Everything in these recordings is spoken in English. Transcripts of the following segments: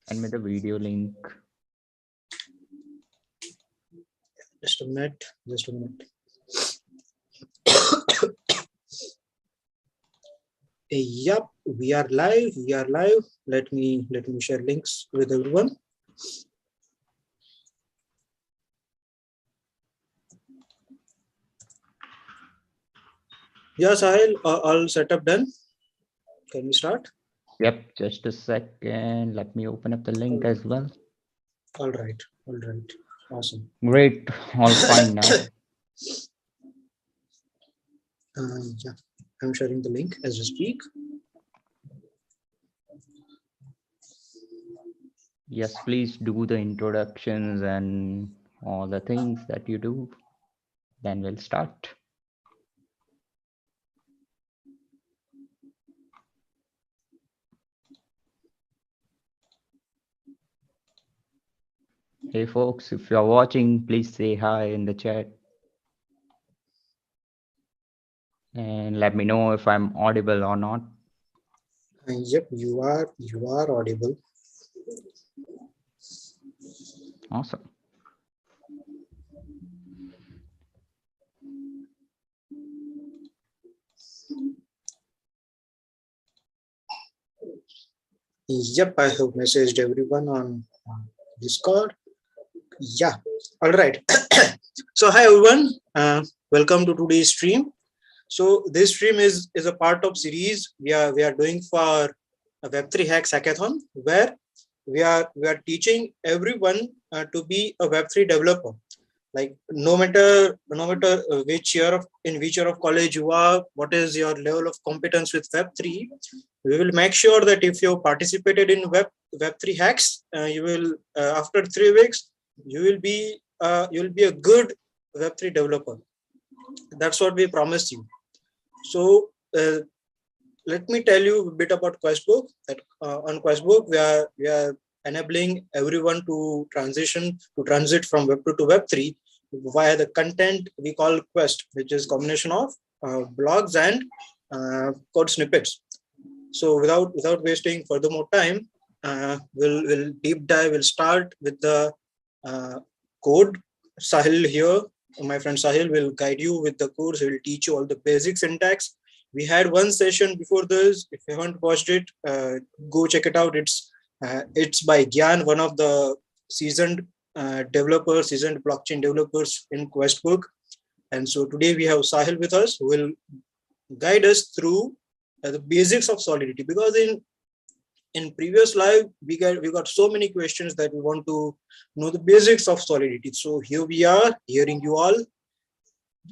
Send me the video link. Just a minute. Yep, we are live. Let me share links with everyone. Yeah, Sahil, all setup done. Can we start? Yep, just a second. Let me open up the link as well. All right. Awesome. Great, all fine now. Yeah, I'm sharing the link as we speak. Yes, please do the introductions and all the things that you do. Then we'll start. Hey folks, if you're watching, please say hi in the chat. And let me know if I'm audible or not. Yep, you are audible. Awesome. Yep, I have messaged everyone on Discord. Yeah, all right. So hi everyone, welcome to today's stream. So this stream is a part of series we are doing for a Web3 Hacks Hackathon, where we are teaching everyone to be a Web3 developer. Like no matter which year of college you are, what is your level of competence with Web3, we will make sure that if you participated in Web3 hacks, you will after 3 weeks you will be a good Web3 developer. That's what we promised you. So let me tell you a bit about Questbook. That on Questbook we are enabling everyone to transit from Web2 to Web3 via the content we call Quest, which is combination of blogs and code snippets. So without wasting further more time, we'll deep dive. We'll start with the code. Sahil here, my friend Sahil will guide you with the course. He will teach you all the basic syntax. We had one session before this. If you haven't watched it, go check it out. It's by Gyan, one of the seasoned seasoned blockchain developers in Questbook. And so today we have Sahil with us, who will guide us through the basics of Solidity. Because in previous live we got so many questions that we want to know the basics of Solidity. So here we are hearing you all.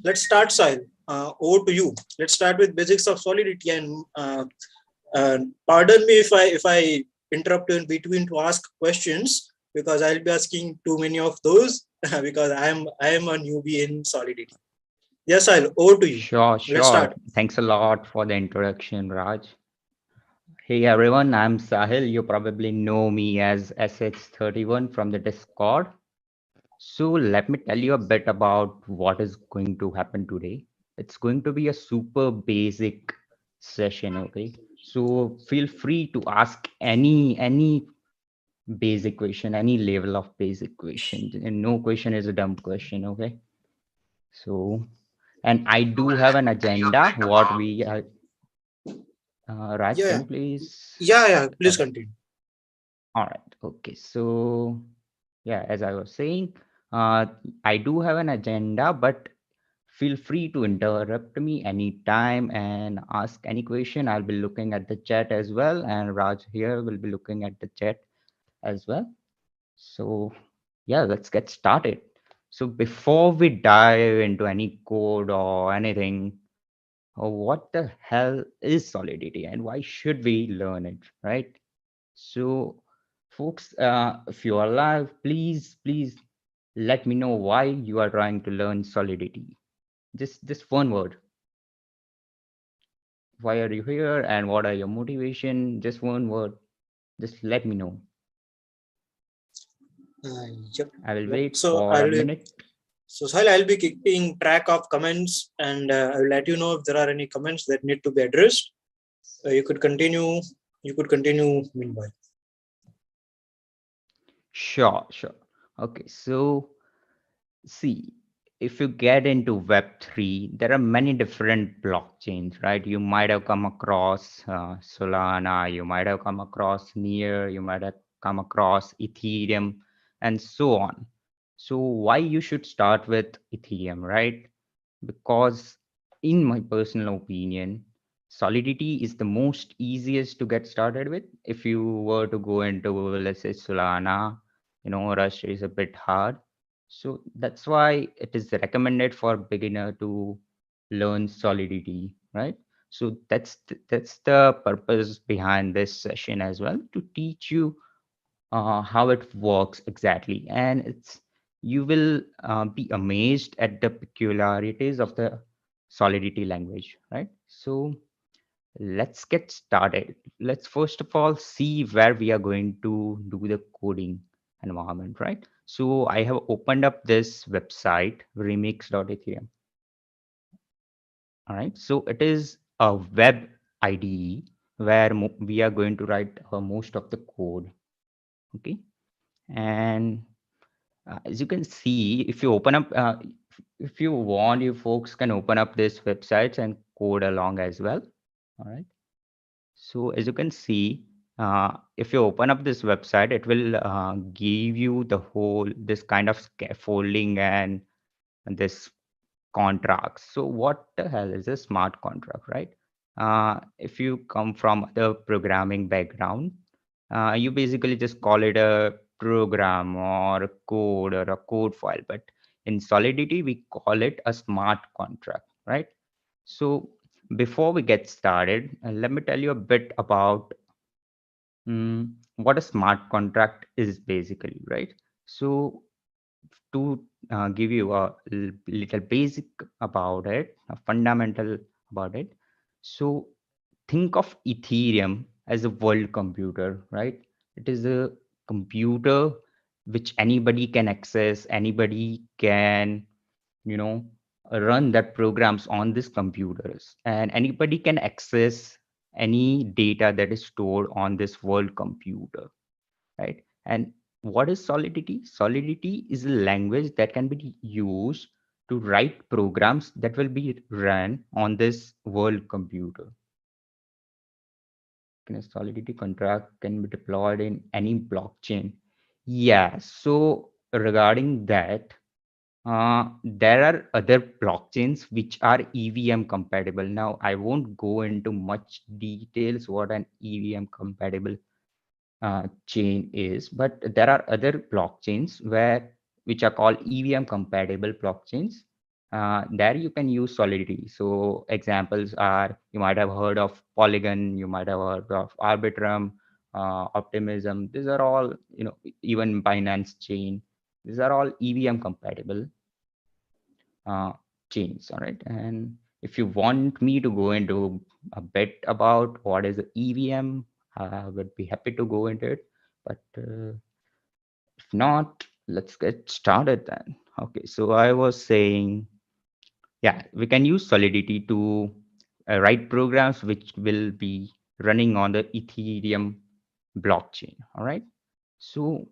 Let's start, Sahil. Over to you. Let's start with basics of Solidity, and pardon me if I interrupt you in between to ask questions, because I'll be asking too many of those because I am a newbie in Solidity. Yes, Sahil, over to you. Sure. Let's start. Thanks a lot for the introduction, Raj. Hey everyone, I'm Sahil. You probably know me as SH31 from the Discord. So let me tell you a bit about what is going to happen today. It's going to be a super basic session, okay? So feel free to ask any basic question, any level of basic question. And no question is a dumb question, okay? So, and I do have an agenda. What we Raj, can Yeah, you please? please continue. All right. Okay. So, yeah, as I was saying, I do have an agenda, but feel free to interrupt me anytime and ask any question. I'll be looking at the chat as well, and Raj here will be looking at the chat as well. So, yeah, let's get started. So, before we dive into any code or anything, what the hell is Solidity and why should we learn it, right? So, folks, if you are live, please let me know why you are trying to learn Solidity. Just one word. Why are you here and what are your motivation? Just one word. Just let me know. Yep. I will wait So for a minute. So Sahil, I'll be keeping track of comments, and I will let you know if there are any comments that need to be addressed. You could continue. Meanwhile. Sure, sure. Okay, so see, if you get into Web3, there are many different blockchains, right? You might have come across Solana, you might have come across Near, you might have come across Ethereum, and so on. So, why you should start with Ethereum, right? Because, in my personal opinion, Solidity is the most easiest to get started with. If you were to go into, let's say, Solana, Rush is a bit hard, so that's why it is recommended for beginner to learn Solidity, right? So that's the purpose behind this session as well, to teach you how it works exactly, and it's you will be amazed at the peculiarities of the Solidity language, right? So let's get started. Let's first of all see where we are going to do the coding environment, right? So I have opened up this website, remix.ethereum. All right. So it is a web IDE where we are going to write most of the code. Okay. And as you can see, if you open up, if you want, you folks can open up this website and code along as well. All right. So as you can see, if you open up this website, it will give you the whole this kind of scaffolding and this contracts. So what the hell is a smart contract, right? If you come from the programming background, you basically just call it a program or a code or a code file. But in Solidity, we call it a smart contract, right? So before we get started, let me tell you a bit about what a smart contract is basically, right? So to give you a little basic about it, a fundamental about it. So think of Ethereum as a world computer, right? It is a computer which anybody can access, anybody can, you know, run that programs on these computers, and anybody can access any data that is stored on this world computer, right? And what is Solidity? Solidity is a language that can be used to write programs that will be run on this world computer. Can a Solidity contract can be deployed in any blockchain? Yeah. So regarding that, there are other blockchains which are EVM compatible. Now, I won't go into much details what an EVM compatible chain is, but there are other blockchains which are called EVM compatible blockchains. There you can use Solidity. So examples are, you might have heard of Polygon, you might have heard of Arbitrum, Optimism. These are all, even Binance chain. These are all EVM compatible uh, chains. All right. And if you want me to go into a bit about what is EVM, I would be happy to go into it. But if not, let's get started then. Okay. So I was saying, yeah, we can use Solidity to write programs which will be running on the Ethereum blockchain. All right. So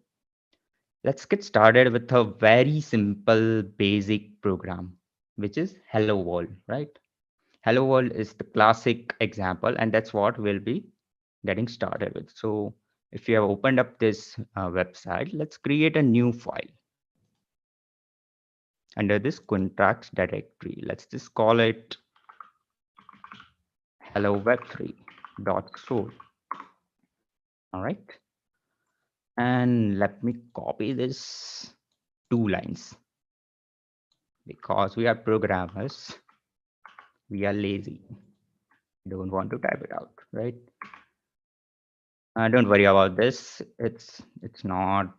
let's get started with a very simple basic program, which is Hello World, right? Hello World is the classic example, and that's what we'll be getting started with. So if you have opened up this website, let's create a new file under this contracts directory. Let's just call it hello web3.source. All right. And let me copy this 2 lines because we are programmers. We are lazy. Don't want to type it out, right? Don't worry about this. It's not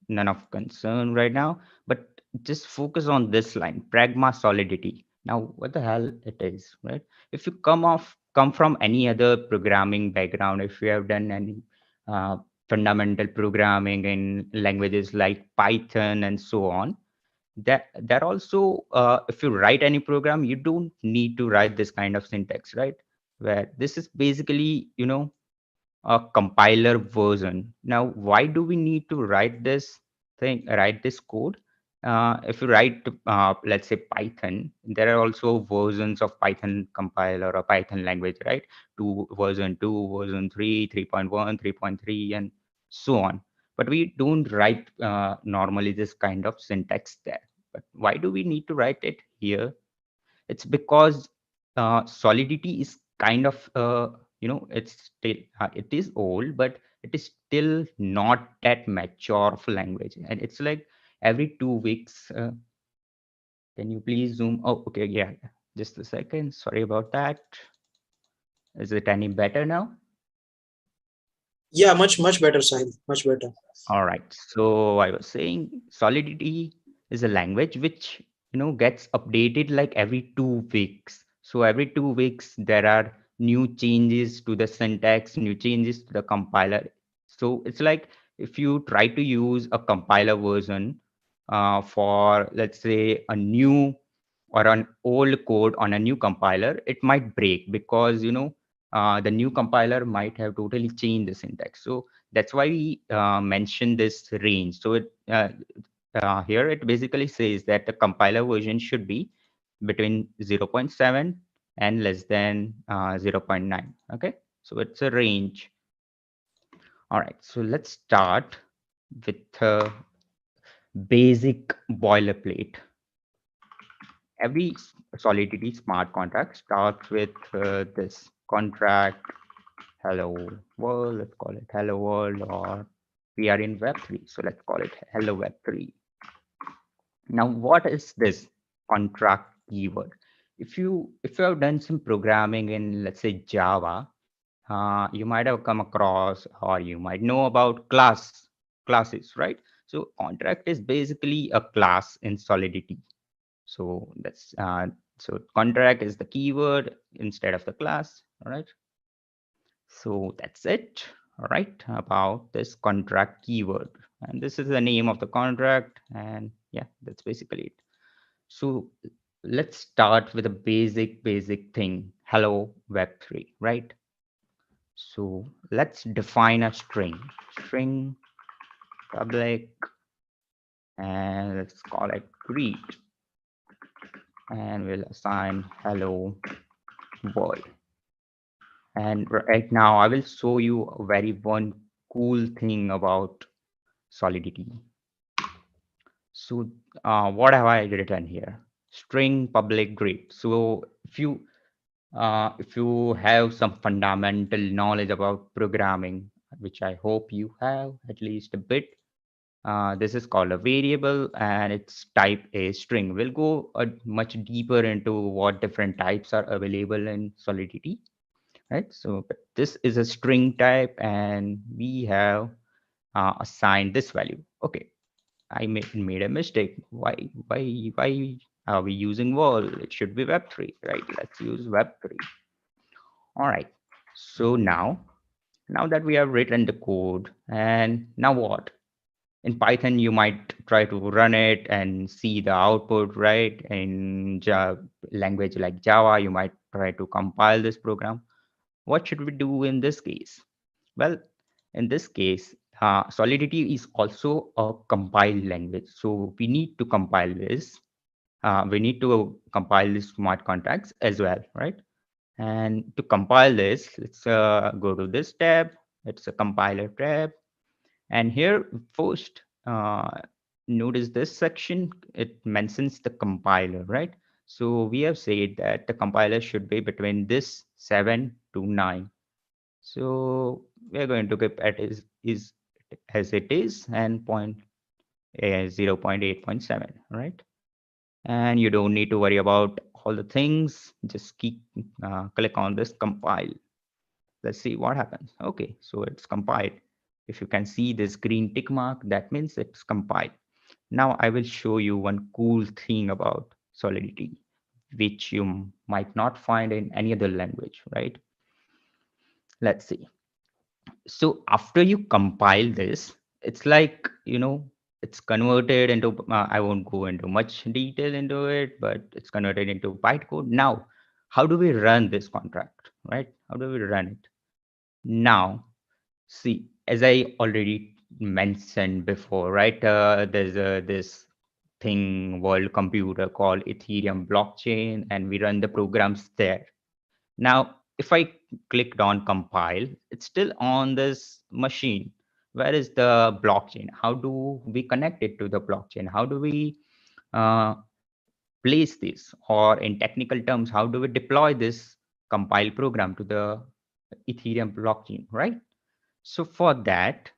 none of concern right now. But just focus on this line, pragma solidity. Now, what the hell it is, right? If you come from any other programming background, if you have done any uh, fundamental programming in languages like Python and so on, that also, if you write any program, you don't need to write this kind of syntax, right? Where this is basically, a compiler version. Now, why do we need to write this code? If you write, let's say Python, there are also versions of Python compiler or Python language, right? Version 2, version 3, 3.1, 3.3, and so on. But we don't write normally this kind of syntax there. But why do we need to write it here? It's because Solidity is kind of it is old, but it is still not that mature of a language, and it's like every 2 weeks. Can you please zoom? Oh, okay, yeah, yeah. Just a second. Sorry about that. Is it any better now? Yeah, much better, Sahil. Much better. All right. So I was saying Solidity is a language which gets updated like every 2 weeks. So every 2 weeks there are new changes to the syntax, new changes to the compiler. So it's like if you try to use a compiler version for, let's say, a new or an old code on a new compiler, it might break because the new compiler might have totally changed the syntax. So that's why we mentioned this range. So here it basically says that the compiler version should be between zero point 0.7 and less than zero point 0.9. Okay, so it's a range. All right, so let's start with basic boilerplate. Every Solidity smart contract starts with this contract hello world. Let's call it hello world, or we are in Web3, so let's call it hello Web3. Now, what is this contract keyword? If you have done some programming in, let's say, Java, you might have come across, or you might know about classes, right? So contract is basically a class in Solidity. So so contract is the keyword instead of the class. All right. So that's it. All right, about this contract keyword. And this is the name of the contract. And yeah, that's basically it. So let's start with a basic thing. Hello Web3, right? So let's define a string. String public, and let's call it greet. And we'll assign hello world. And right now I will show you a very one cool thing about Solidity. So what have I written here? String public greet. So if you have some fundamental knowledge about programming, which I hope you have at least a bit, this is called a variable and its type is string. We'll go much deeper into what different types are available in Solidity, right? So but this is a string type and we have assigned this value. Okay, I made a mistake. Why are we using wall? It should be Web3, right? Let's use Web3. All right. So now that we have written the code, and now what? In Python, you might try to run it and see the output, right? In language like Java, you might try to compile this program. What should we do in this case? Well, in this case, Solidity is also a compiled language. So we need to compile this. We need to compile these smart contracts as well, right? And to compile this, let's go to this tab. It's a compiler tab. And here first, notice this section, it mentions the compiler, right? So we have said that the compiler should be between this 7 to 9. So we're going to keep it is as it is and 0.8.7, right? And you don't need to worry about all the things. Just click on this compile. Let's see what happens. Okay, so it's compiled. If you can see this green tick mark, that means it's compiled. Now I will show you one cool thing about Solidity, which you might not find in any other language, right? Let's see. So after you compile this, it's like, it's converted into, I won't go into much detail into it, but it's converted into bytecode. Now, how do we run this contract, right? How do we run it? Now, See, as I already mentioned before, right? There's this thing world computer called Ethereum blockchain, and we run the programs there. Now, if I clicked on compile, it's still on this machine. Where is the blockchain? How do we connect it to the blockchain? How do we uh, place this? Or in technical terms, how do we deploy this compile program to the Ethereum blockchain, right? So for that,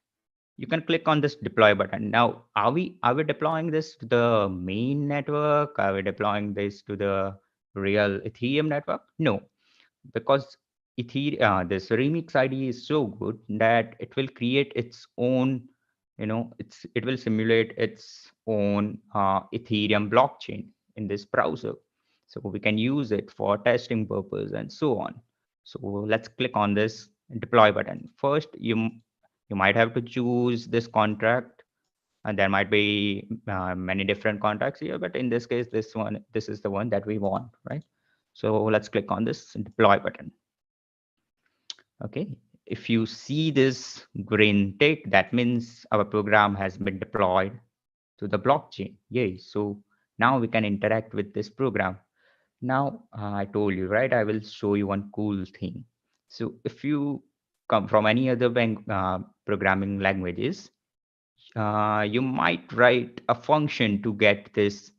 you can click on this deploy button. Now, are we deploying this to the main network? Are we deploying this to the real Ethereum network? No, because this remix ID is so good that it will create its own, it will simulate its own Ethereum blockchain in this browser. So we can use it for testing purpose and so on. So let's click on this deploy button. First, you might have to choose this contract, and there might be many different contracts here, but in this case, this is the one that we want, right? So let's click on this deploy button. Okay, if you see this green tick, that means our program has been deployed to the blockchain. Yay. So now we can interact with this program. Now, I told you, right? I will show you one cool thing. So if you come from any other programming languages, you might write a function to get this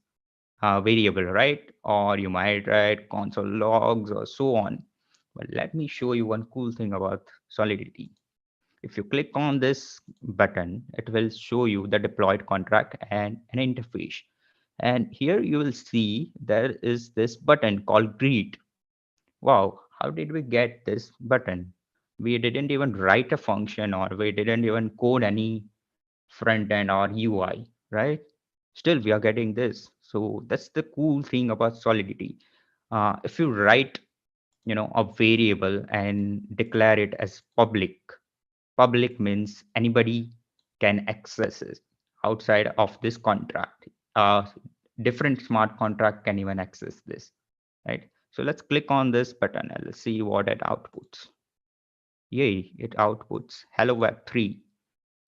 variable, right? Or you might write console logs or so on. But let me show you one cool thing about Solidity. If you click on this button, it will show you the deployed contract and an interface. And here you will see there is this button called greet. Wow, how did we get this button? We didn't even write a function, or we didn't even code any front end or UI, right? Still, we are getting this. So that's the cool thing about Solidity. If you write, a variable and declare it as public, public means anybody can access it outside of this contract. Uh, Different smart contract can even access this, right? So let's click on this button and let's see what it outputs. Yay, it outputs Hello Web 3.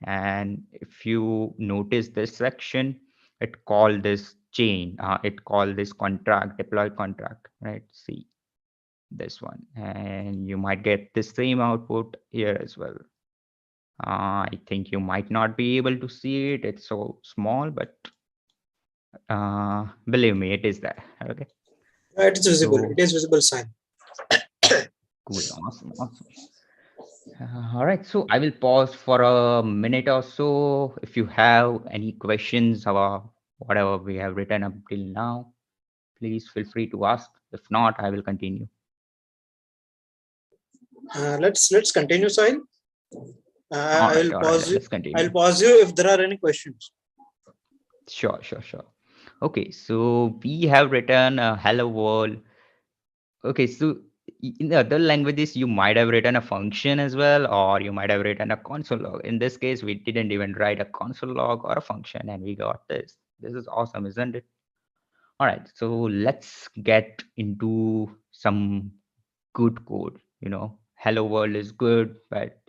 And if you notice this section, it called this chain, it called this contract, deploy contract, right? See this one, and you might get the same output here as well. I think you might not be able to see it. It's so small, but believe me, it is there. Okay. It is visible. So It is visible sign. cool. Awesome. Awesome. All right. So I will pause for a minute or so. If you have any questions about whatever we have written up till now, please feel free to ask. If not, I will continue. Let's continue, Sahil. All I right. will All right. pause you. Let's continue. I'll pause you if there are any questions. Sure. Sure. Sure. Okay. So we have written a hello world. Okay, so in the other languages, you might have written a function as well, or you might have written a console log. In this case, we didn't even write a console log or a function, and we got this. This is awesome, isn't it? All right, so let's get into some good code. Hello world is good, but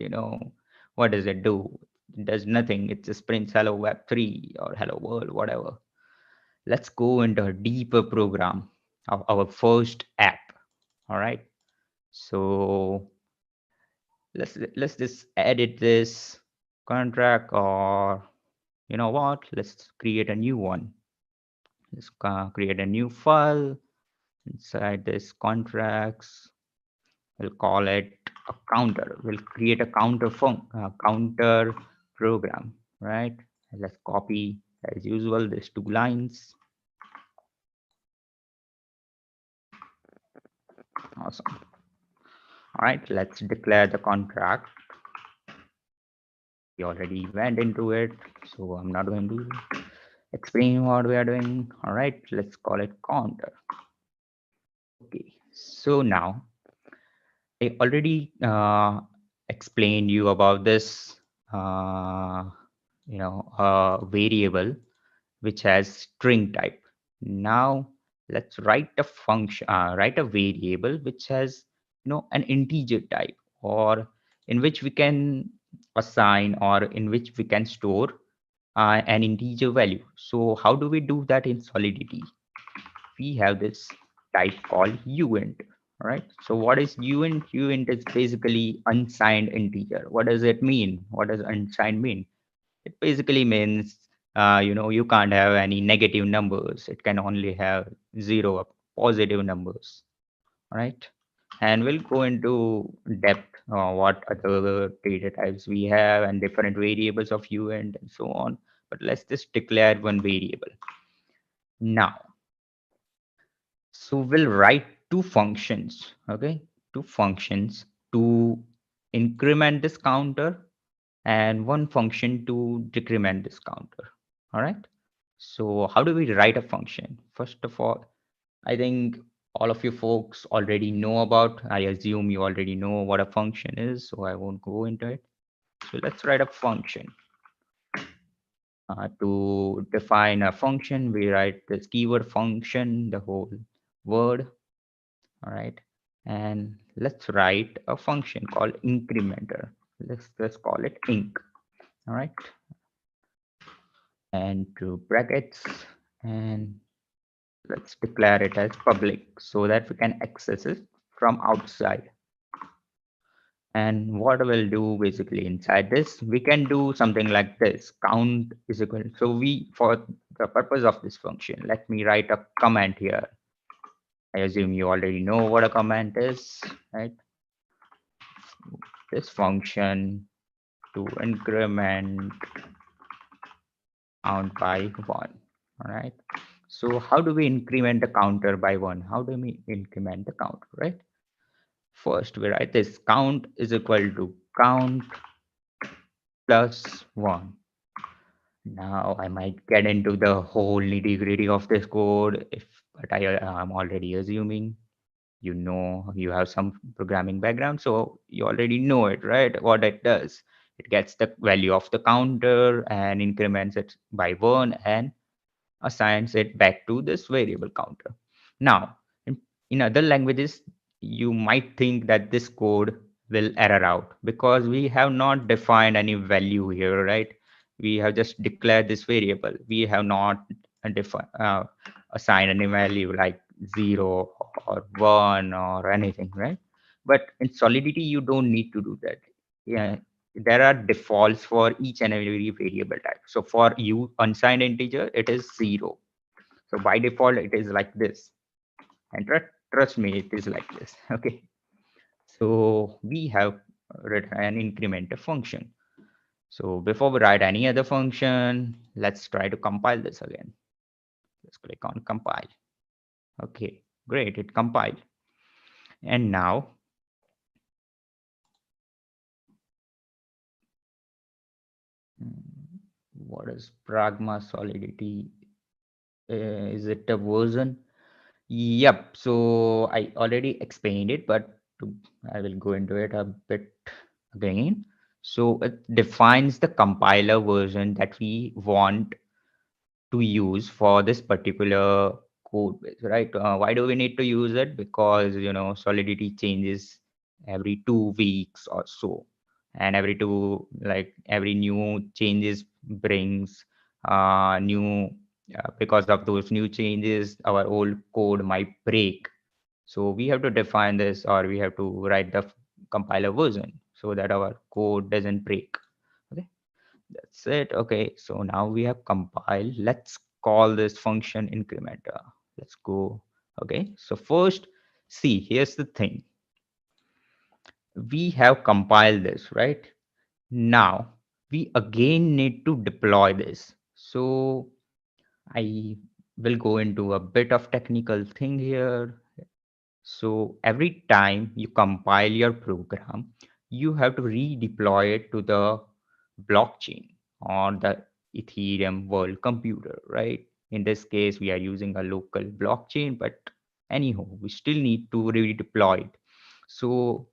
what does it do? It does nothing. It just prints hello web 3 or hello world, whatever. Let's go into a deeper program of our first app. All right. So let's just edit this contract, or you know what? Let's create a new one. Let's create a new file inside this contracts. We'll call it a counter. We'll create a counter program, right? Let's copy as usual these two lines. Awesome. All right, let's declare the contract. We already went into it, so I'm not going to explain what we are doing. All right, let's call it counter. Okay, so now I already explained you about this, variable which has string type. Now let's write a variable which has an integer type, or in which we can assign, or in which we can store an integer value. So how do we do that in Solidity? We have this type called uint. All right. So what is uint? Uint is basically unsigned integer. What does it mean? What does unsigned mean? It basically means you can't have any negative numbers. It can only have zero or positive numbers. All right. And we'll go into depth what other data types we have and different variables of uint and so on. But let's just declare one variable. Now, so we'll write two functions, okay? Two functions to increment this counter and one function to decrement this counter. All right. So how do we write a function? First of all, I think all of you folks already know about, I assume you already know what a function is, so I won't go into it. So let's write a function. To define a function, we write this keyword function, the whole word. All right. And let's write a function called incrementer. Let's just call it inc. All right. And to brackets, and let's declare it as public so that we can access it from outside. And what we'll do basically inside this, we can do something like this. Count is equal. So we, for the purpose of this function, let me write a comment here. I assume you already know what a comment is, right? This function to increment count by one. All right. So how do we increment the counter by one? How do we increment the counter, right? First, we write this count is equal to count plus one. Now I might get into the whole nitty gritty of this code, but I'm already assuming you have some programming background, so you already know it, right? What it does, it gets the value of the counter and increments it by one and assigns it back to this variable counter. Now, in other languages, you might think that this code will error out because we have not defined any value here, right? We have just declared this variable. We have not assigned any value like 0 or 1 or anything, right? But in Solidity, you don't need to do that. Yeah, there are defaults for each and every variable type. So for you, unsigned integer, it is 0. So by default, it is like this. And trust me, it is like this. Okay. So we have written an incrementer function. So before we write any other function, let's try to compile this again. Let's click on compile. Okay, great, it compiled. And now, what is Pragma Solidity? Is it a version? Yep. So I already explained it, but I will go into it a bit again. So it defines the compiler version that we want to use for this particular code base, right? Why do we need to use it? Because Solidity changes every 2 weeks or so, and every new changes brings new because of those new changes, our old code might break. So we have to define this, or we have to write the compiler version so that our code doesn't break. Okay. That's it. Okay, so now we have compiled. Let's call this function incrementer. Let's go. Okay, so first, see, here's the thing. We have compiled this, right? Now, we again need to deploy this. So I will go into a bit of technical thing here. So every time you compile your program, you have to redeploy it to the blockchain or the Ethereum world computer, right? In this case, we are using a local blockchain, but anyhow, we still need to redeploy it. So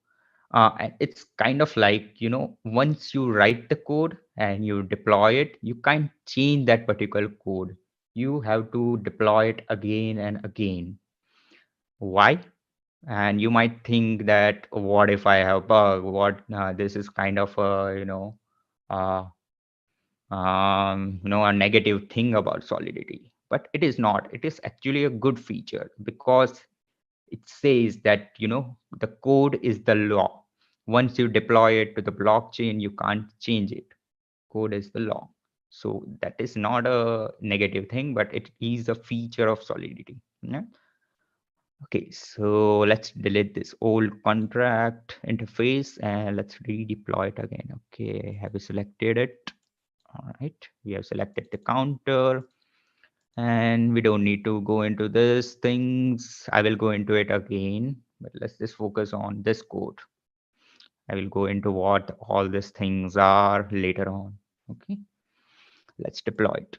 and it's kind of like, once you write the code and you deploy it, you can't change that particular code. You have to deploy it again and again. Why? And you might think that what if I have bug, what this is kind of a uh, a negative thing about Solidity, but it is not. It is actually a good feature because it says that the code is the law. Once you deploy it to the blockchain, you can't change it. Code is the law. So that is not a negative thing, but it is a feature of Solidity. Yeah? Okay, so let's delete this old contract interface and let's redeploy it again. Okay, have we selected it? All right, we have selected the counter and we don't need to go into this things. I will go into it again, but let's just focus on this code. I will go into what all these things are later on. Okay, let's deploy it.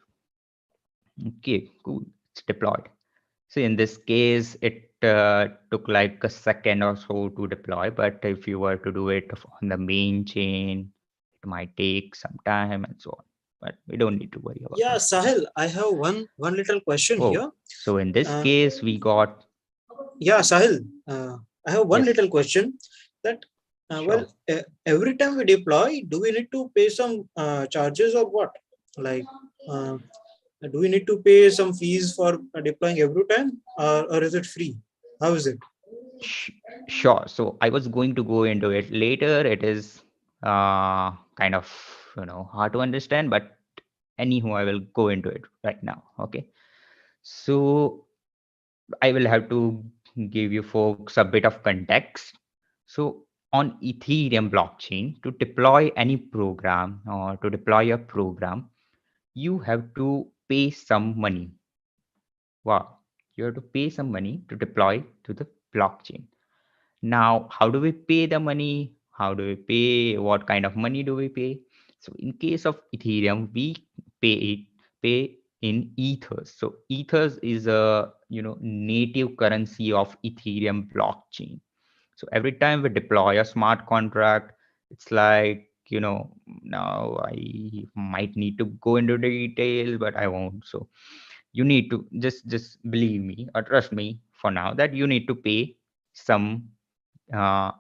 Okay, cool. It's deployed. So in this case, it took like a second or so to deploy, but if you were to do it on the main chain, it might take some time and so on. But we don't need to worry about Yeah, that. Sahil, I have one little question Oh, here. so in this Uh, case, we got, yeah, Sahil, I have one yes, little question that sure. every time we deploy, do we need to pay some charges or what? Like, uh, do we need to pay some fees for deploying every time, or is it free? How is it? Sh- Sure. So I was going to go into it later. It is kind of hard to understand, but anywho, I will go into it right now. Okay. So I will have to give you folks a bit of context. So on Ethereum blockchain, to deploy any program or to deploy a program, you have to pay some money. Wow. You have to pay some money to deploy to the blockchain. Now, how do we pay the money? How do we pay? What kind of money do we pay? So in case of Ethereum, we pay it pay in ethers. So ethers is a native currency of Ethereum blockchain. So every time we deploy a smart contract, it's like now I might need to go into the details, but I won't. So you need to just believe me or trust me for now that you need to pay some uh,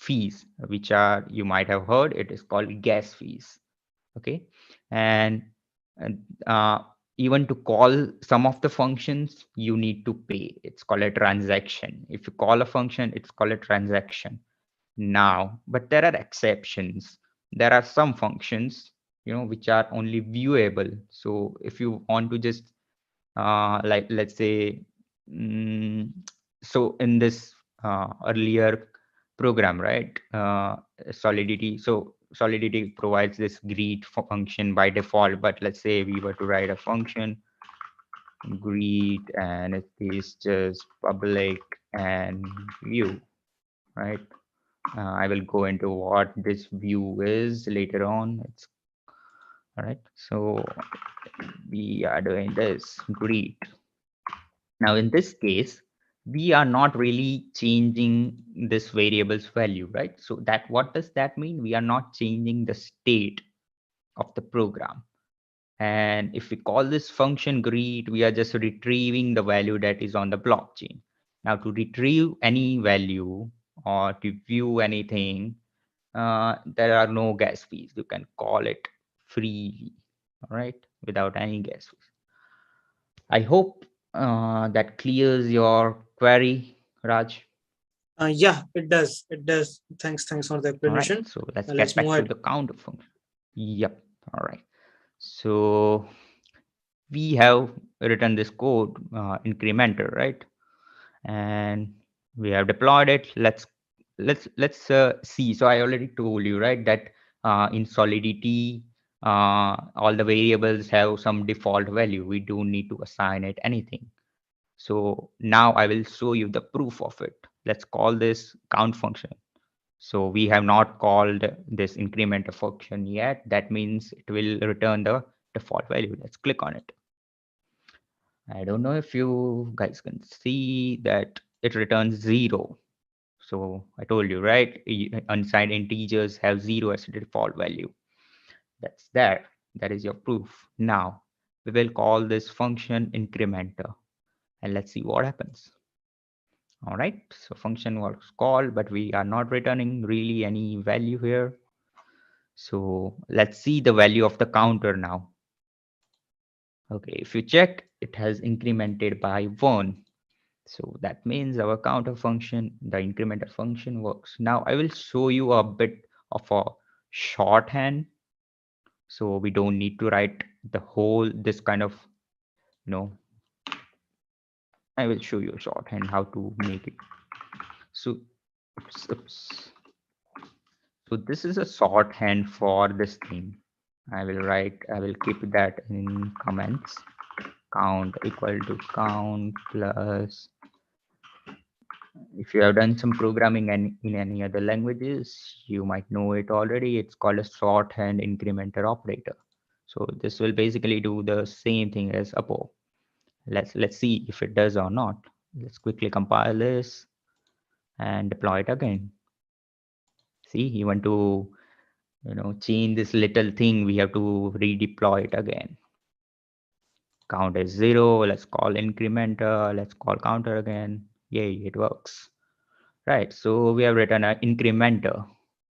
fees, which are, you might have heard, it is called gas fees. Okay. And, and uh, even to call some of the functions, you need to pay. It's called a transaction. If you call a function, it's called a transaction. Now, but there are exceptions. There are some functions which are only viewable. So if you want to just like, let's say, mm, so in this earlier program, right, Solidity, so Solidity provides this greet function by default, but let's say we were to write a function greet and it is just public and view, right? I will go into what this view is later on. It's all right. So we are doing this greet. Now, in this case, we are not really changing this variable's value, right? So that, what does that mean? We are not changing the state of the program. And if we call this function greet, we are just retrieving the value that is on the blockchain. Now, to retrieve any value or to view anything, there are no gas fees. You can call it freely, all right, without any gas fees. I hope that clears your query, Raj. Yeah, it does. It does. Thanks for the All right, explanation. so let's Let's get move back to ahead. the counter function. Yep. All right. So we have written this code incremental, right? And we have deployed it. Let's see. So I already told you, right, that in Solidity, all the variables have some default value. We don't need to assign it anything. So now I will show you the proof of it. Let's call this count function. So we have not called this increment function yet. That means it will return the default value. Let's click on it. I don't know if you guys can see that it returns 0. So I told you, right? Unsigned integers have 0 as the default value. That's there. That is your proof. Now we will call this function incrementer and let's see what happens. All right, so function was called, but we are not returning really any value here. So let's see the value of the counter now. Okay, if you check, it has incremented by 1. So that means our counter function, the incremental function works. Now I will show you a bit of a shorthand. So we don't need to write the whole, this kind of, you know, I will show you a shorthand how to make it. So, oops. So this is a shorthand for this thing. I will keep that in comments. Count equal to count plus, if you have done some programming and in any other languages, you might know it already. It's called a shorthand incrementer operator. So this will basically do the same thing as above. Let's see if it does or not. Let's quickly compile this and deploy it again. See, you want to, change this little thing, we have to redeploy it again. Count is 0. Let's call incrementer. Let's call counter again. Yay, it works. Right, so we have written an incrementer.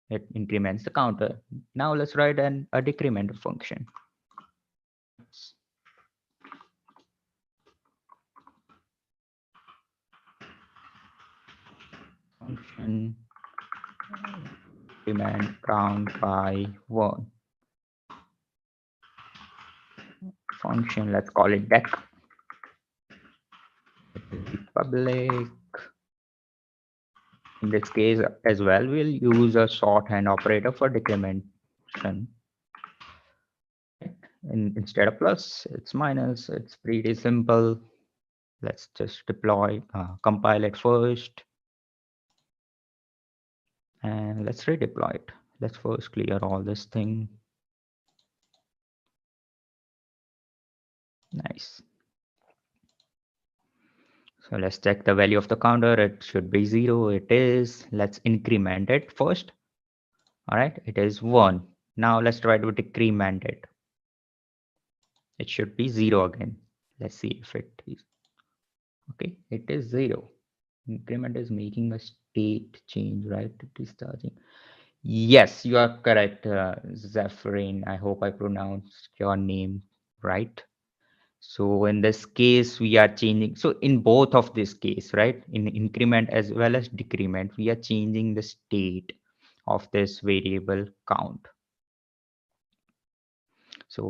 It increments the counter. Now let's write a decrementer function. Function increment count by 1. Function, let's call it dec. Public. In this case as well, we'll use a shorthand operator for decrementation. Instead of plus, it's minus. It's pretty simple. Let's just deploy, compile it first, and let's redeploy it. Let's first clear all this thing. Nice. So let's check the value of the counter. It should be 0. It is. Let's increment it first. All right, it is 1. Now let's try to decrement it. It should be 0 again. Let's see if it is. Okay, it is 0. Increment is making a state change, right? It is charging. Yes, you are correct, Zephyrin. I hope I pronounced your name right. So in this case, we are changing. So in both of this case, right, in increment as well as decrement, we are changing the state of this variable count. So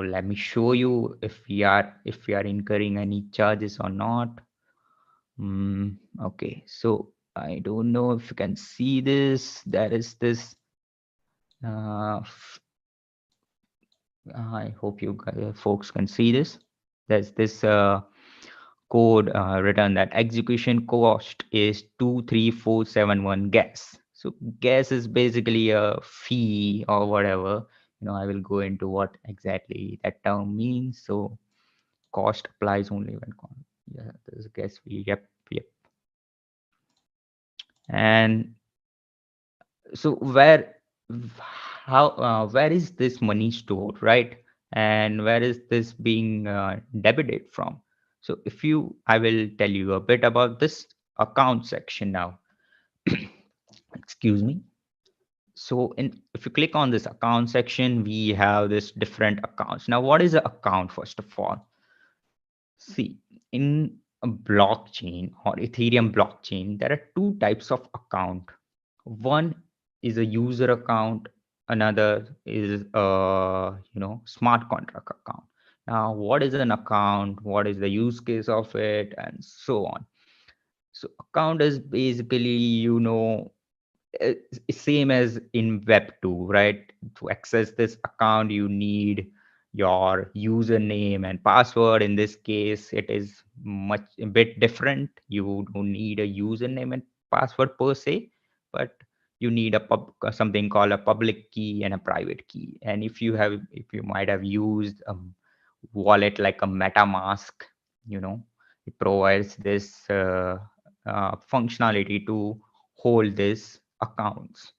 let me show you if we are incurring any charges or not. Okay, so I don't know if you can see this. There is this. I hope you folks can see this. There's this code written that execution cost is 23471 gas. So gas is basically a fee or whatever. I will go into what exactly that term means. So cost applies only when yeah, there's a gas fee. Yep, yep. And so where is this money stored, right? And where is this being debited from? So I will tell you a bit about this account section now. Excuse me. So if you click on this account section, we have this different accounts. Now what is an account? First of all, see, in a blockchain or Ethereum blockchain, there are two types of account. One is a user account, another is a smart contract account. Now what is an account, what is the use case of it, and so on. So account is basically same as in web 2, right? To access this account you need your username and password. In this case it is much a bit different. You don't need a username and password per se, but you need something called a public key and a private key. And if you might have used a wallet like a MetaMask, it provides this functionality to hold this accounts.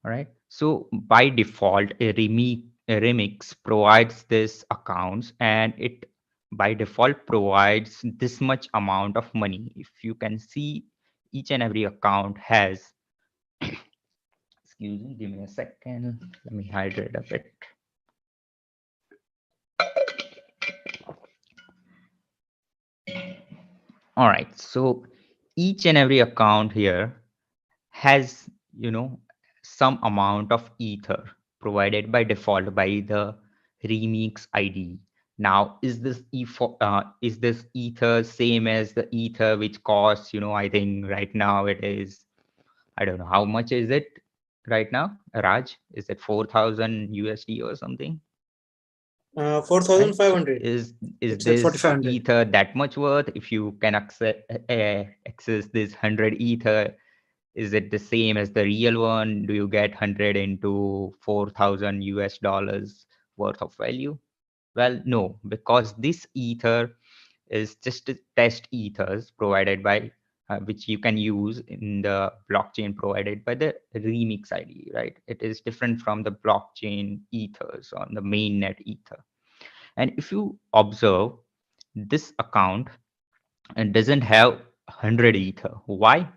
All right, so by default a remix provides this accounts, and it by default provides this much amount of money. If you can see, each and every account has Excuse me, give me a second. Let me hydrate a bit. All right. So each and every account here has, some amount of ether provided by default by the remix ID. Now, is this ether same as the ether which costs, I think right now it is, I don't know how much is it right now, Raj? Is it 4,000 USD or something? Right? So 4,500. is It's at this 4,500. ether that much worth? If you can access this 100 ether, is it the same as the real one? Do you get 100 into 4,000 US dollars worth of value? Well, no, because this ether is just a test ethers provided by which you can use in the blockchain provided by the remix ID, right? It is different from the blockchain ethers on the mainnet ether. And if you observe, this account doesn't have 100 ether. Why?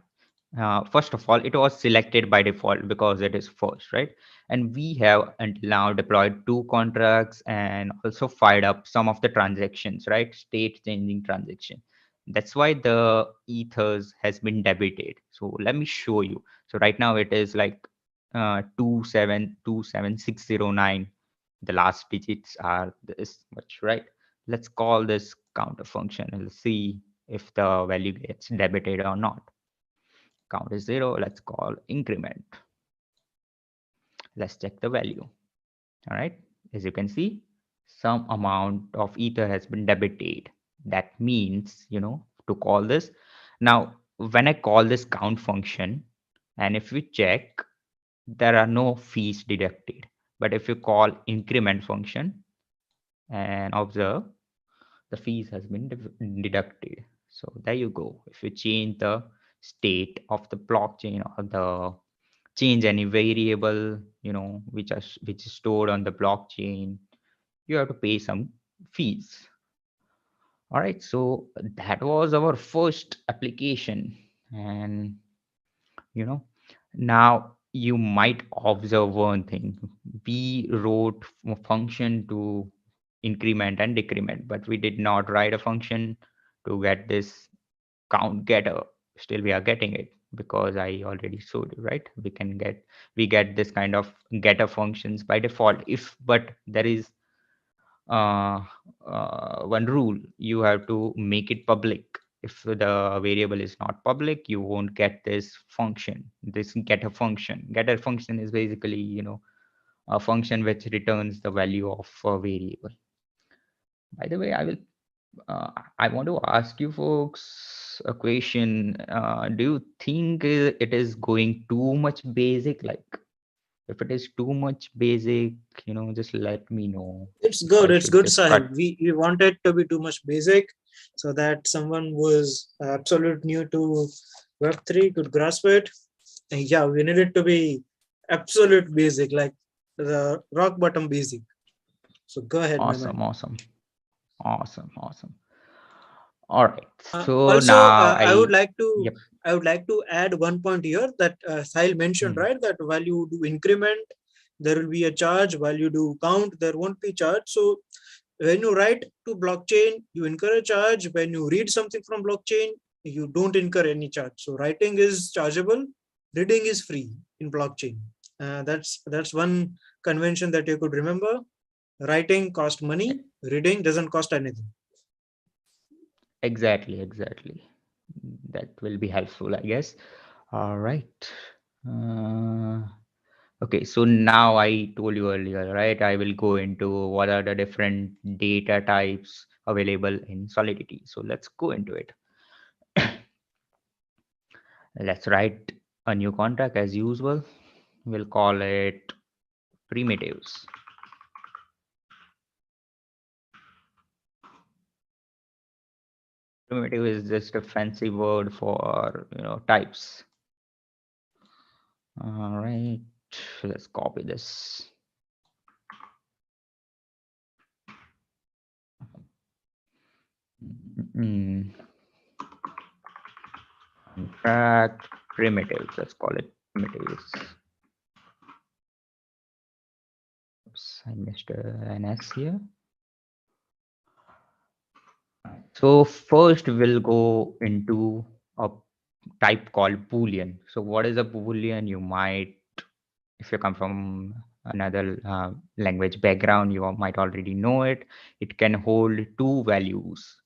First of all, it was selected by default because it is first, right? And we have until now deployed two contracts and also fired up some of the transactions, right? State changing transaction. That's why the ethers has been debited. So let me show you. So right now it is like 2727609. The last digits are this much, right? Let's call this counter function and let's see if the value gets debited or not. Count is 0. Let's call increment. Let's check the value. All right. As you can see, some amount of ether has been debited. That means, to call this. Now, when I call this count function, and if you check, there are no fees deducted. But if you call increment function and observe, the fees has been deducted. So there you go. If you change the state of the blockchain or the change any variable, which is stored on the blockchain, you have to pay some fees. All right, so that was our first application. And you know now you might observe one thing. We wrote a function to increment and decrement, but we did not write a function to get this count getter. Still we are getting it because I already showed you, right? We get this kind of getter functions by default. If but there is uh, one rule: you have to make it public. If the variable is not public, you won't get this function, this getter function. Getter function is basically, a function which returns the value of a variable. By the way, I want to ask you folks a question. Do you think it is going too much basic? Like, if it is too much basic, just let me know It's if I good. It's should good, just cut. Sahil. We want it to be too much basic so that someone who is absolute new to Web3 could grasp it. And yeah, we need it to be absolute basic, like the rock bottom basic. So go ahead, my Awesome, man. awesome, awesome, awesome. All right. So Also, now I would I, like to yep. add one point here that Sahil mentioned, Hmm. right? That while you do increment, there will be a charge. While you do count, there won't be charge. So when you write to blockchain, you incur a charge. When you read something from blockchain, you don't incur any charge. So writing is chargeable, reading is free in blockchain. That's one convention that you could remember. Writing cost money, reading doesn't cost anything. Exactly, exactly. That will be helpful, I guess. All right. Uh, okay, so now I told you earlier, right? I will go into what are the different data types available in Solidity. So let's go into it. Let's write a new contract as usual. We'll call it primitives. Primitive is just a fancy word for, types. All right, let's copy this. Mm, Contract primitives. Let's call it primitives. Oops, I missed an S here. So first we'll go into a type called Boolean. So what is a Boolean? You might, if you come from another language background, you might already know it. It can hold two values,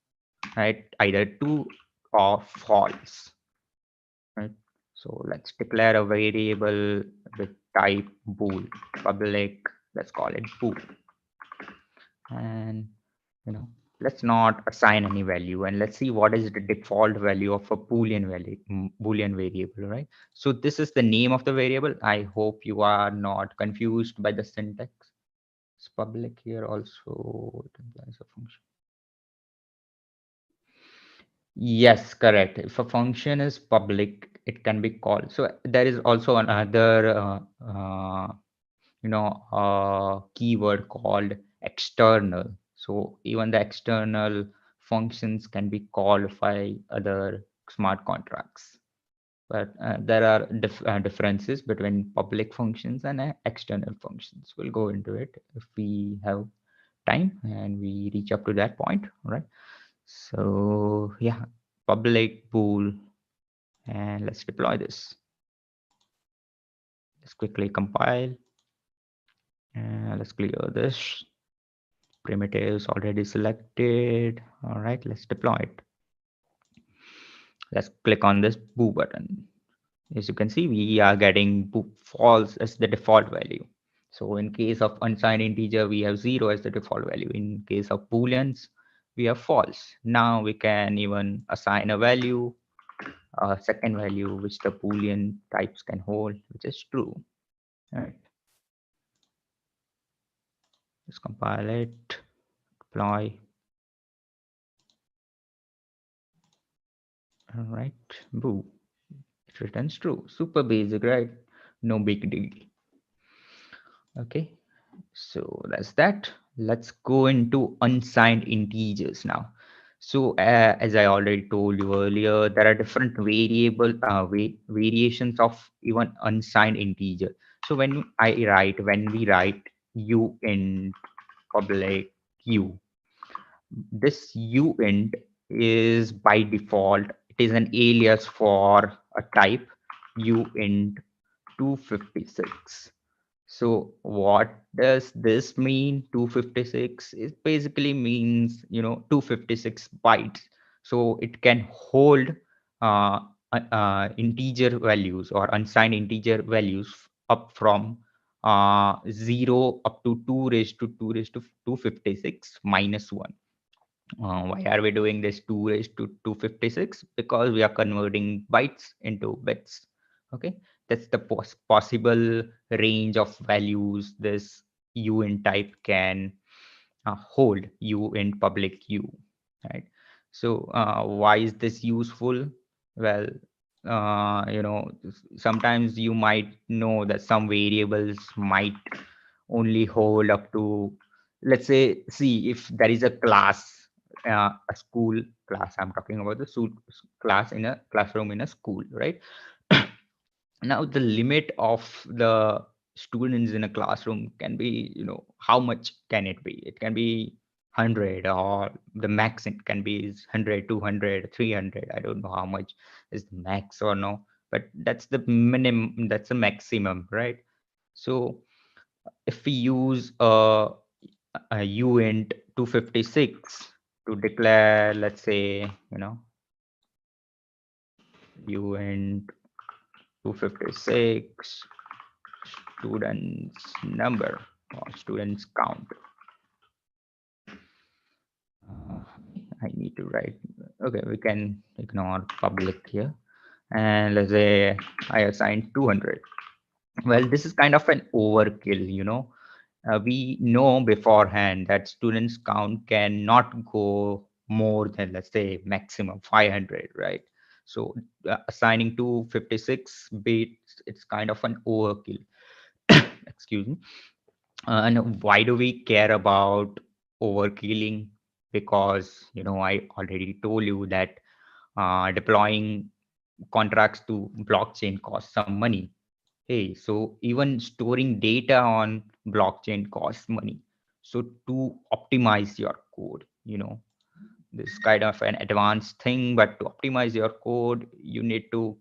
right? Either true or false, right? So let's declare a variable with type bool, public, let's call it bool. And you know, let's not assign any value, and let's see what is the default value of a boolean value, boolean variable, right? So this is the name of the variable. I hope you are not confused by the syntax. It's public here also, it implies a function. Yes, correct. If a function is public, it can be called. So there is also another keyword called external. So even the external functions can be called by other smart contracts. But there are differences between public functions and external functions. We'll go into it if we have time and we reach up to that point, right? So yeah, public bool, and let's deploy this. Let's quickly compile and let's clear this. Primitives already selected. All right, let's deploy it. Let's click on this boo button. As you can see, we are getting boo false as the default value. So in case of unsigned integer, we have 0 as the default value. In case of booleans, we have false. Now we can even assign a value, a second value, which the boolean types can hold, which is true. All right, let's compile it, deploy. All right, boo. It returns true. Super basic, right? No big deal. Okay, so that's that. Let's go into unsigned integers now. So as I already told you earlier, there are different variations of even unsigned integer. So when we write u in public u, this uint is by default, it is an alias for a type uint 256. So what does this mean? 256, it basically means 256 bytes. So it can hold integer values or unsigned integer values up from 0 up to 2 raised to 2 raised to 256 minus 1. Why are we doing this 2 raised to 256? Because we are converting bytes into bits. Okay, that's the possible range of values this uint type can hold, u in public u, right? So why is this useful? Well, sometimes you might know that some variables might only hold up to, let's say, see if there is a class, a school class. I'm talking about the class in a classroom in a school, right? Now the limit of the students in a classroom can be, how much can it be? It can be 100, or the max it can be is 100, 200, 300. I don't know how much is the max or no, but that's the minimum, that's the maximum, right? So if we use a uint 256 to declare, let's say, uint 256 students number or students count. uh, I need to write, okay, we can ignore public here, and let's say I assign 200. Well, this is kind of an overkill. We know beforehand that students count cannot go more than, let's say, maximum 500, right? So assigning 256 bits, it's kind of an overkill. Excuse me. And why do we care about overkilling? Because I already told you that deploying contracts to blockchain costs some money. Hey, so even storing data on blockchain costs money. So to optimize your code, this kind of an advanced thing, but to optimize your code, you need to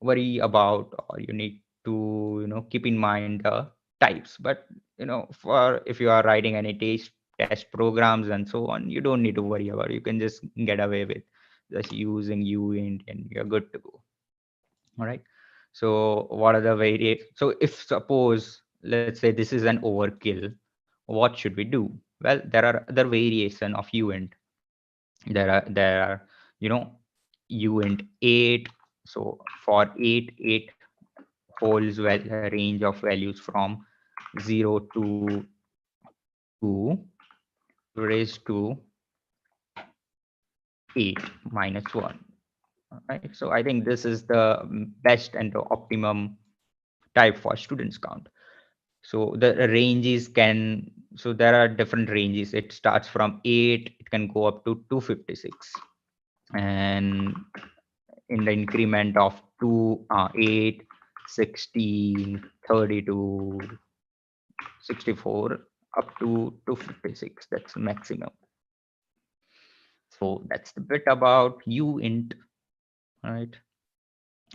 worry about, or you need to keep in mind the types. But for if you are writing any test programs and so on, you don't need to worry about it. You can just get away with just using uint and you're good to go. All right. So what are the so if suppose, let's say this is an overkill, what should we do? Well, there are other variation of uint. There are you know uint 8. So for 8 holds a range of values from 0 to 2 raised to 8 minus 1. Right, so I think this is the best and the optimum type for students count. So the ranges can, so there are different ranges. It starts from 8, it can go up to 256. And in the increment of 2, 8, 16, 32, 64, up to 256. That's maximum. So that's the bit about uint, right?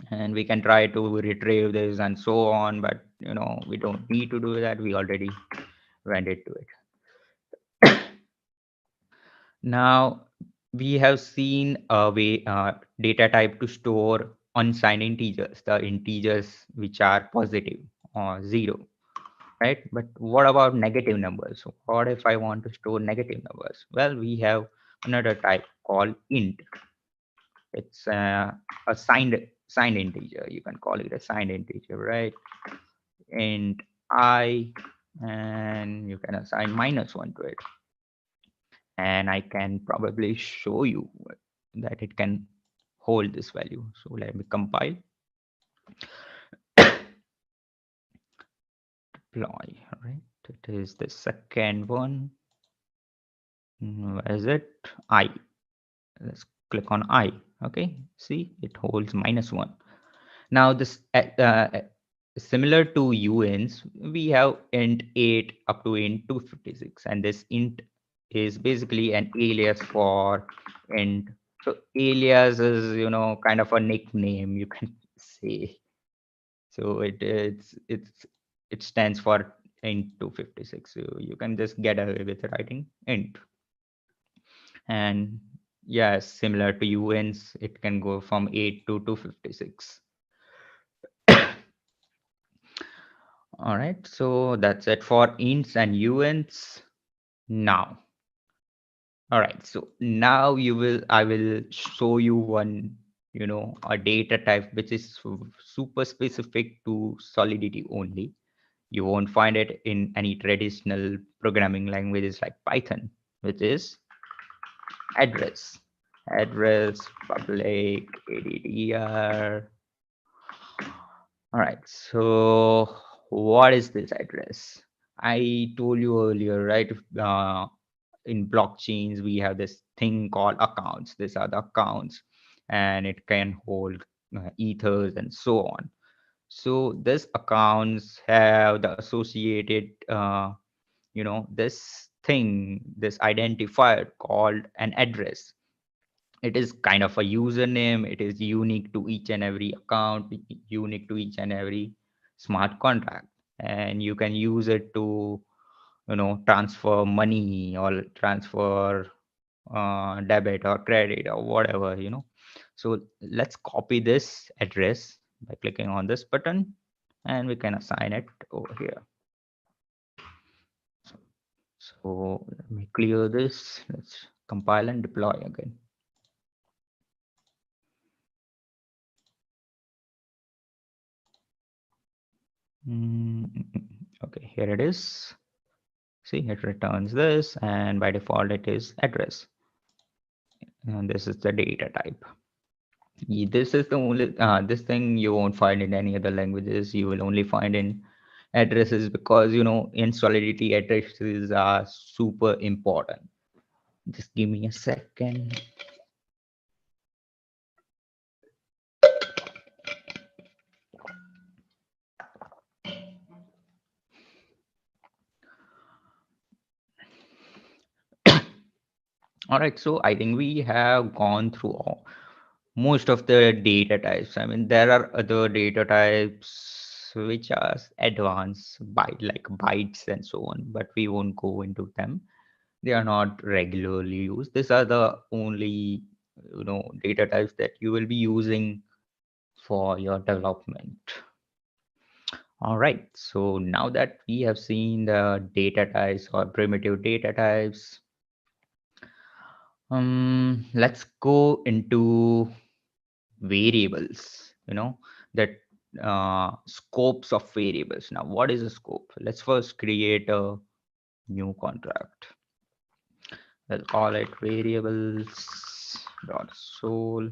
And we can try to retrieve this and so on, but we don't need to do that. We already went into it. Now we have seen a way, data type to store unsigned integers, the integers which are positive or 0, right? But what about negative numbers? So what if I want to store negative numbers? Well, we have another type called int. It's a signed integer. You can call it a signed integer, right? Int I, and you can assign -1 to it. And I can probably show you that it can hold this value. So let me compile, deploy. Right, it is the second one. Where is it? I. Let's click on I. Okay, see, it holds -1. Now this similar to uints, we have int 8 up to int 256, and this int is basically an alias for int. So alias is kind of a nickname, you can say. So it stands for int 256. So you can just get away with writing int. And yeah, similar to uints, it can go from 8 to 256. All right, so that's it for ints and uints. Now, all right, so now I will show you one, a data type which is super specific to Solidity only. You won't find it in any traditional programming languages like Python, which is address. Address public addr. All right, so what is this address? I told you earlier, right? In blockchains, we have this thing called accounts. These are the accounts, and it can hold ethers and so on. So these accounts have the associated, this thing, this identifier called an address. It is kind of a username. It is unique to each and every account, unique to each and every smart contract, and you can use it to transfer money or transfer debit or credit or whatever. So let's copy this address by clicking on this button, and we can assign it over here. So let me clear this. Let's compile and deploy again. Okay, here it is. See, it returns this, and by default it is address, and this is the data type. This is the only this thing you won't find in any other languages. You will only find in addresses, because in Solidity addresses are super important. Just give me a second. All right, so I think we have gone through most of the data types. I mean, there are other data types which are advanced, like bytes and so on, but we won't go into them. They are not regularly used. These are the only data types that you will be using for your development. All right, so now that we have seen the data types or primitive data types, let's go into variables, that scopes of variables. Now, what is a scope? Let's first create a new contract. We'll call it variables dot sol.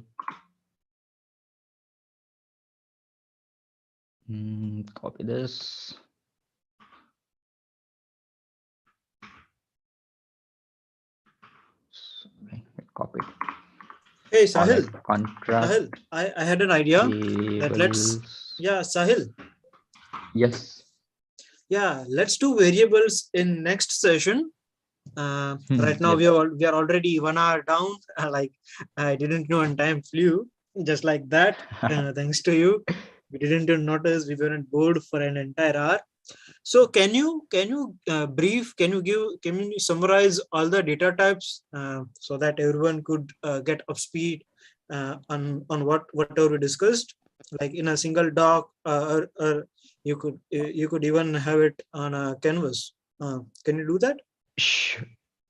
Copy this. Sorry, copy it. Hey All Sahil, right, contract Sahil, I had an idea that variables. yeah, Sahil, Yes. yeah, let's do variables in next session. Right now Yes. we are already 1 hour down. Like I didn't know, and time flew just like that. Thanks to you, we didn't even notice we weren't bored for an entire hour. So can you brief? Can you summarize all the data types so that everyone could get up speed on whatever we discussed, like in a single doc, or you could even have it on a canvas. Can you do that? Sh-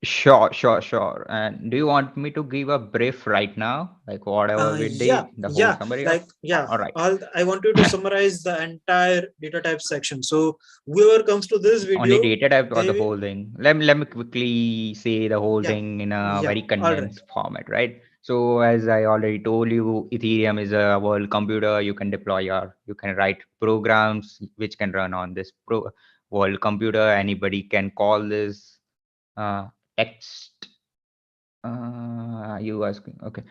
sure. And do you want me to give a brief right now, like whatever we Yeah, did, the whole yeah, summary of? like yeah. All right. All I want you to summarize the entire data type section. So whoever comes to this Only video, data type or they the whole thing? Let me quickly say the whole yeah, thing in a yeah. very All right. condensed format, right? So as I already told you, Ethereum is a world computer. You can write programs which can run on this world computer. Anybody can call this text. You asking? Okay.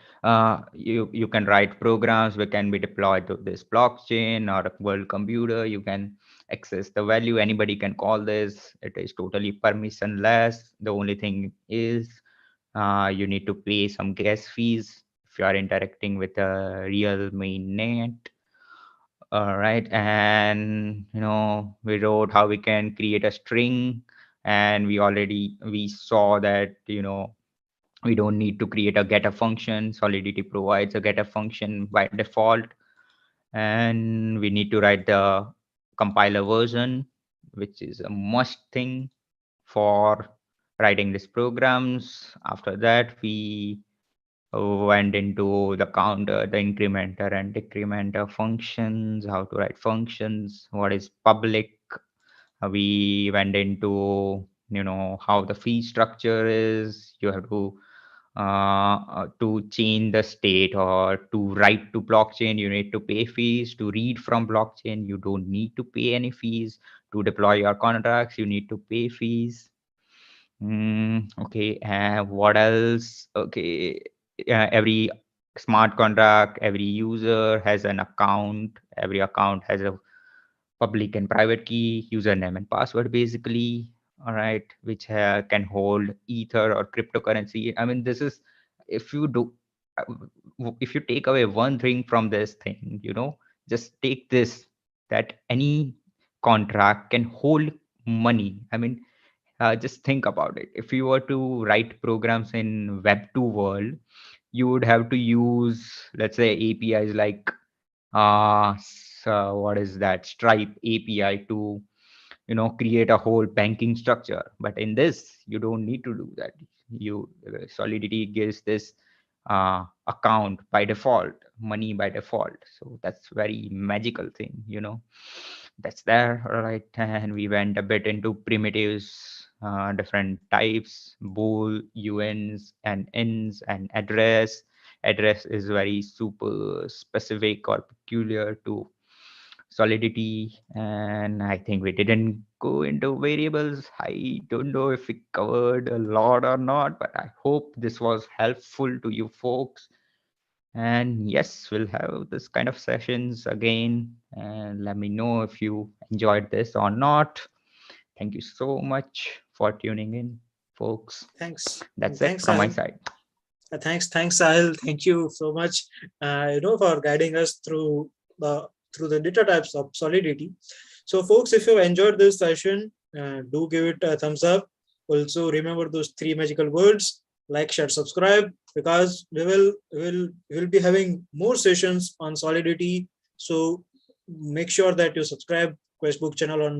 You can write programs which can be deployed to this blockchain or a world computer. You can access the value. Anybody can call this. It is totally permissionless. The only thing is, you need to pay some gas fees if you are interacting with a real mainnet. All right, and we wrote how we can create a string, and we saw that we don't need to create a getter function. Solidity provides a getter function by default, and we need to write the compiler version, which is a must thing for writing these programs. After that, we went into the counter, the incrementer and decrementer functions, how to write functions, what is public. We went into how the fee structure is. You have to change the state or to write to blockchain, you need to pay fees. To read from blockchain, you don't need to pay any fees. To deploy your contracts, you need to pay fees. Okay, and what else? Okay, every smart contract, every user has an account. Every account has a public and private key, username and password, basically. All right, which can hold ether or cryptocurrency. I mean, this is if you do uh, if you take away one thing from this thing, just take this, that any contract can hold money. I mean, just think about it. If you were to write programs in Web 2 world, you would have to use, let's say, APIs like so what is that, Stripe API to create a whole banking structure. But in this, you don't need to do that. Solidity gives this account by default, money by default. So that's very magical thing, that's there. All right, and we went a bit into primitives, different types, bool, uns and ins, and address is very super specific or peculiar to Solidity. And I think we didn't go into variables. I don't know if we covered a lot or not, but I hope this was helpful to you folks. And yes, we'll have this kind of sessions again, and let me know if you enjoyed this or not. Thank you so much for tuning in. folks. Thanks. That's it Thanks, from my Sahil. side. Thanks, Sahil. Thank you so much, for guiding us through the data types of Solidity. So, folks, if you enjoyed this session, do give it a thumbs up. Also, remember those three magical words: like, share, subscribe, because we will be having more sessions on Solidity. So, make sure that you subscribe Questbook channel on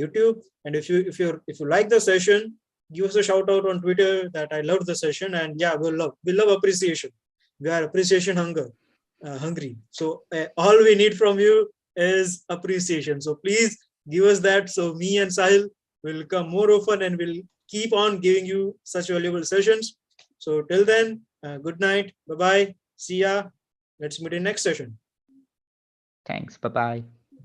YouTube. And if you like the session, give us a shout out on Twitter that I loved the session, and yeah, we love appreciation. We are appreciation hungry. So all we need from you is appreciation. So please give us that. So me and Sahil will come more often and will keep on giving you such valuable sessions. So till then, good night, bye bye, see ya. Let's meet in next session. Thanks. Bye bye.